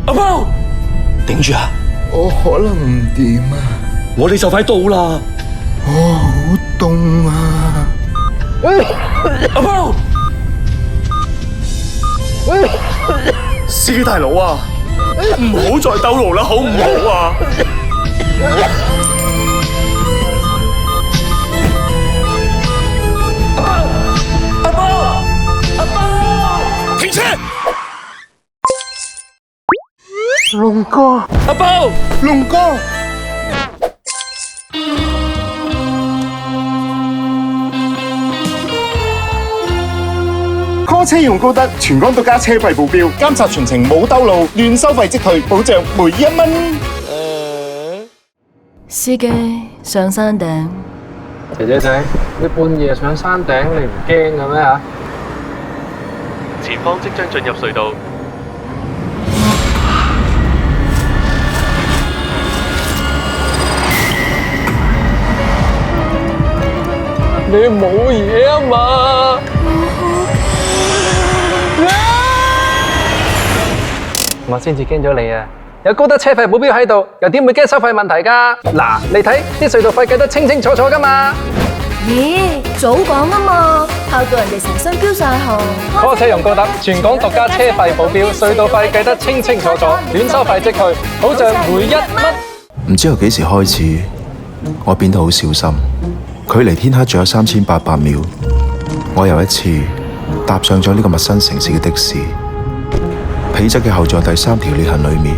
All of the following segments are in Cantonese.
阿包，頂住啊！我可能唔掂啊！我哋就快到啦！我好凍啊！阿包，司機大佬啊，唔好再兜路啦，好唔好啊？阿包，阿包，停車！龍哥，阿包，龍哥。call 車用高德，全港獨家車費保鏢，監察全程冇兜路，亂收費即退，保障每1蚊。司機上山頂，姐姐仔，你半夜上山頂，你唔驚嘅咩嚇？前方即將進入隧道，你冇嘢啊嘛？我先至驚咗你啊！有高德車費保鏢喺度，又點會驚收費問題㗎？嗱，你睇啲隧道費計得清清楚楚㗎嘛！咦，早講啊嘛，嚇到人哋成身飆晒汗。call 車用高德，全港獨家車費保鏢，隧道費計得清清楚楚，亂收費即退，保障每1蚊。唔知由幾時開始，我變得好小心。距離天黑仲有3800秒，我又一次踏上咗呢個陌生城市嘅的士。皮質嘅後座第3條裂痕裏面，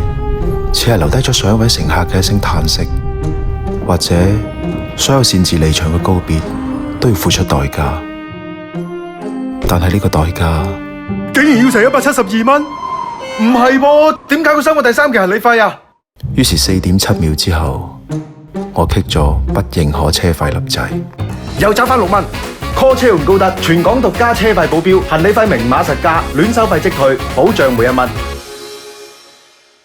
似係留低咗上一位乘客嘅一聲嘆息，或者所有擅自離場嘅告別都要付出代價。但係呢個代價竟然要成172蚊，唔係喎？點解佢收我第3期行李費啊？於是4.7秒之後，我剔咗不認可車費粒掣，又找翻6蚊。call 車用高德，全港獨家車費保鏢，行李費明碼實價，亂收費即退，保障每1蚊。